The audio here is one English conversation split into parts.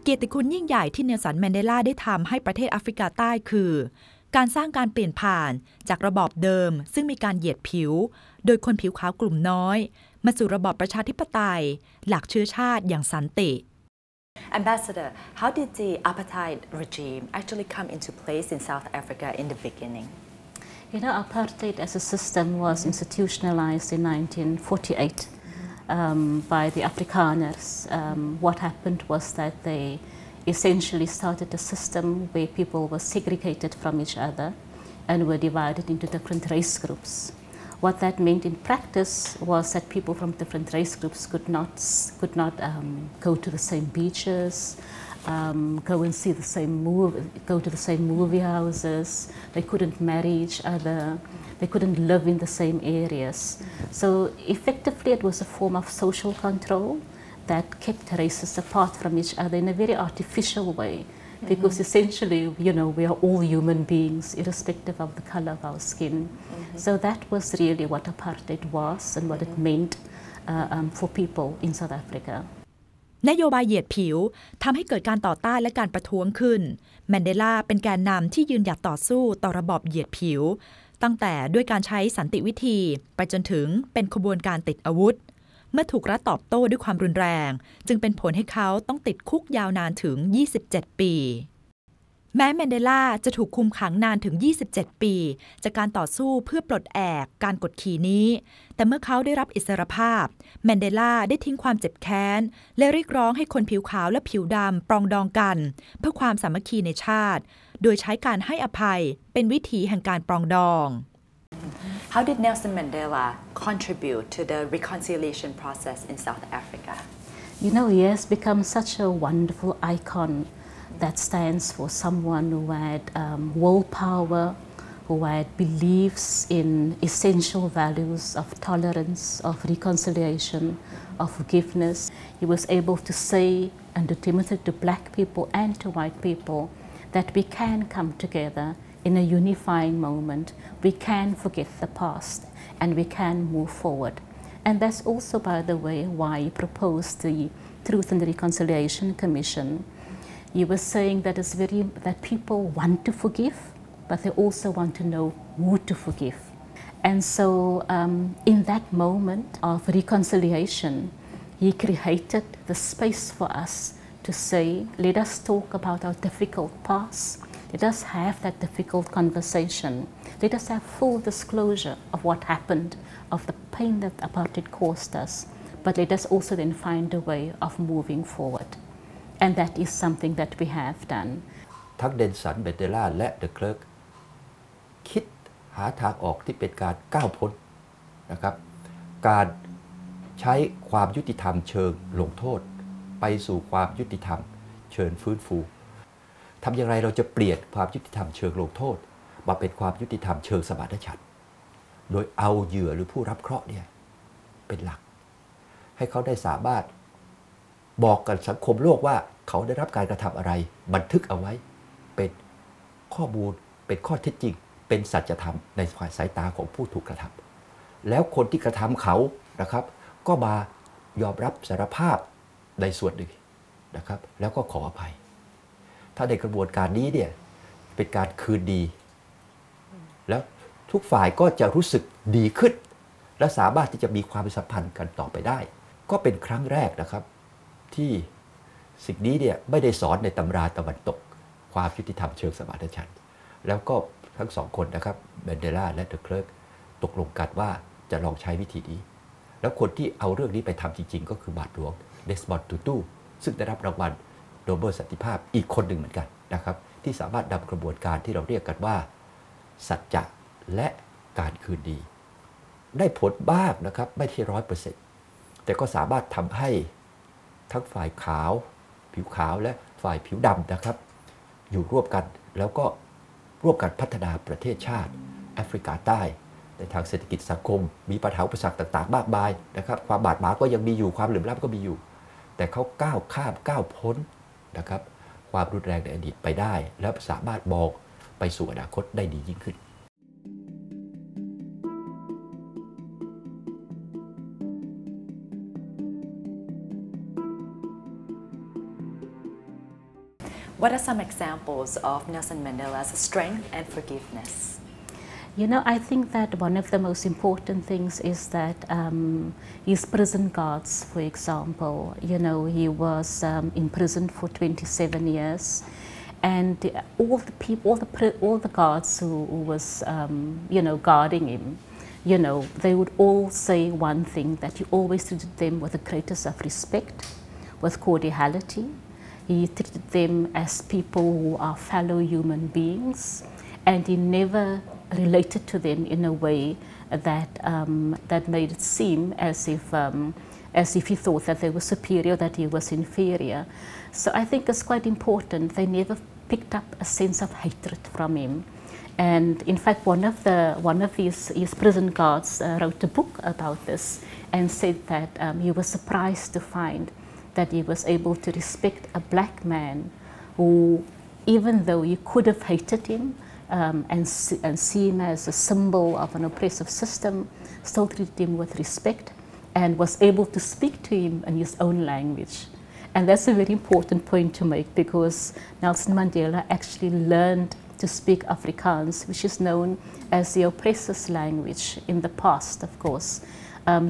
เกียรติคุณยิ่งใหญ่ที่เนลสันแมนเดลาได้ทำให้ประเทศแอฟริกาใต้คือการสร้างการเปลี่ยนผ่านจากระบอบเดิมซึ่งมีการเหยียดผิวโดยคนผิวขาวกลุ่มน้อยมาสู่ระบอบประชาธิปไตยหลักเชื้อชาติอย่างสันติ Ambassador, how did the apartheid regime actually come into place in South Africa in the beginning? You know, apartheid as a system was institutionalized in 1948 by the Afrikaners. What happened was that they essentially started a system where people were segregated from each other and were divided into different race groups. What that meant in practice was that people from different race groups could not go to the same beaches, go and see the same go to the same movie houses. They couldn't marry each other. They couldn't live in the same areas. So effectively, it was a form of social control that kept races apart from each other in a very artificial way. Because essentially, you know, we are all human beings, irrespective of the color of our skin. So that was really what apartheid was and what it meant for people in South Africa. นโยบายเหยียดผิวทำให้เกิดการต่อต้านและการประท้วงขึ้นแมนเดลาเป็นแกนนำที่ยืนหยัดต่อสู้ต่อระบอบเหยียดผิวตั้งแต่ด้วยการใช้สันติวิธีไปจนถึงเป็นขบวนการติดอาวุธเมื่อถูกรัฐตอบโต้ด้วยความรุนแรงจึงเป็นผลให้เขาต้องติดคุกยาวนานถึง27 ปีแม้แมนเดลาจะถูกคุมขังนานถึง27 ปีจากการต่อสู้เพื่อปลดแอกการกดขี่นี้แต่เมื่อเขาได้รับอิสรภาพแมนเดลาได้ทิ้งความเจ็บแค้นและเรียกร้องให้คนผิวขาวและผิวดำปรองดองกันเพื่อความสามัคคีในชาติโดยใช้การให้อภัยเป็นวิถีแห่งการปรองดอง How did Nelson Mandela contribute to the reconciliation process in South Africa? You know, he has become such a wonderful icon that stands for someone who had willpower, who had beliefs in essential values of tolerance, of reconciliation, of forgiveness. He was able to say and to demonstrate to black people and to white people that we can come together in a unifying moment. We can forget the past and we can move forward. And that's also, by the way, why he proposed the Truth and Reconciliation Commission. He was saying that that people want to forgive, but they also want to know who to forgive. And so, in that moment of reconciliation, he created the space for us to say, let us talk about our difficult past. Let us have that difficult conversation. Let us have full disclosure of what happened, of the pain that apartheid caused us. But let us also then find a way of moving forward. And that is something that we have done. ทั้งเดนสันเบเดล่าและเดอะเคลิร์กคิดหาทางออกที่เป็นการก้าวพ้นนะครับการใช้ความยุติธรรมเชิงลงโทษไปสู่ความยุติธรรมเชิงฟื้นฟูทำอย่างไรเราจะเปลี่ยนความยุติธรรมเชิงลงโทษมาเป็นความยุติธรรมเชิงสมานฉันท์โดยเอาเหยื่อหรือผู้รับเคราะห์เนี่ยเป็นหลักให้เขาได้สามารถบอกกับสังคมโลกว่าเขาได้รับการกระทำอะไรบันทึกเอาไว้เป็นข้อมูลเป็นข้อเท็จจริงเป็นสัจธรรมในสายตาของผู้ถูกกระทำแล้วคนที่กระทำเขานะครับก็มายอมรับสารภาพในส่วนหนึ่งนะครับแล้วก็ขออภัยถ้าในกระบวนการนี้เนี่ยเป็นการคืนดีแล้วทุกฝ่ายก็จะรู้สึกดีขึ้นและสามารถที่จะมีความสัมพันธ์กันต่อไปได้ก็เป็นครั้งแรกนะครับที่สิ่งนี้เนี่ยไม่ได้สอนในตำราตะวันตกความยุติธรรมเชิงสมานฉันท์แล้วก็ทั้งสองคนนะครับแมนเดลาและเดอะเคลิร์กตกลงกันว่าจะลองใช้วิธีนี้แล้วคนที่เอาเรื่องนี้ไปทำจริงๆก็คือบาทหลวงเดสมอนด์ ทูตูซึ่งได้รับรางวัลโนเบลสันติภาพอีกคนหนึ่งเหมือนกันนะครับที่สามารถนำกระบวนการที่เราเรียกกันว่าสัจจะและการคืนดีได้ผลบ้างนะครับไม่ใช่ 100% แต่ก็สามารถทำให้ทั้งฝ่ายขาวผิวขาวและฝ่ายผิวดำนะครับอยู่ร่วมกันแล้วก็ร่วมกันพัฒนาประเทศชาติแอฟริกาใต้ในทางเศรษฐกิจสังคมมีปัญหาอุปสรรคต่างๆมากมายนะครับความบาดหมางก็ยังมีอยู่ความเหลื่อมล้ำก็มีอยู่แต่เขาก้าวพ้นนะครับความรุนแรงในอดีตไปได้และสามารถมองไปสู่อนาคตได้ดียิ่งขึ้น What are some examples of Nelson Mandela's strength and forgiveness? You know, I think that one of the most important things is that his prison guards, for example, you know, he was in prison for 27 years, and all the people, all the guards who was, you know, guarding him, you know, they would all say one thing, that he always treated them with the greatest of respect, with cordiality. He treated them as people who are fellow human beings, and he never related to them in a way that that made it seem as if he thought that they were superior, that he was inferior. So I think it's quite important. They never picked up a sense of hatred from him. And in fact, one of his prison guards wrote a book about this and said that he was surprised to find that he was able to respect a black man who, even though he could have hated him, and see him as a symbol of an oppressive system, still treated him with respect and was able to speak to him in his own language. And that's a very important point to make, because Nelson Mandela actually learned to speak Afrikaans, which is known as the oppressor's language in the past, of course,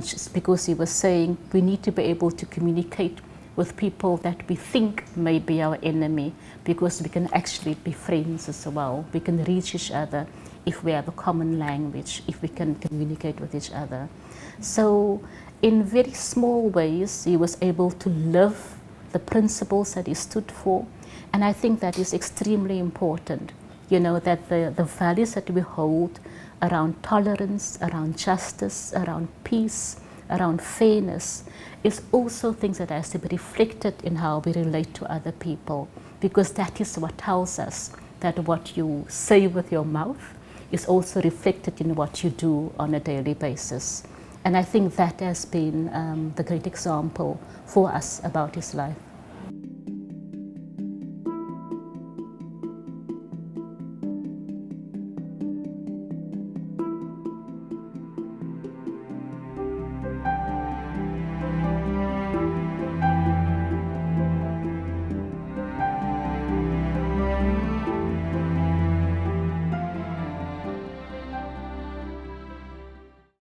just because he was saying we need to be able to communicate with people that we think may be our enemy, because we can actually be friends as well. We can reach each other if we have a common language, if we can communicate with each other. So in very small ways, he was able to live the principles that he stood for. And I think that is extremely important, you know, that the values that we hold around tolerance, around justice, around peace, around fairness, is also things that has to be reflected in how we relate to other people, because that is what tells us that what you say with your mouth is also reflected in what you do on a daily basis. And I think that has been the great example for us about his life.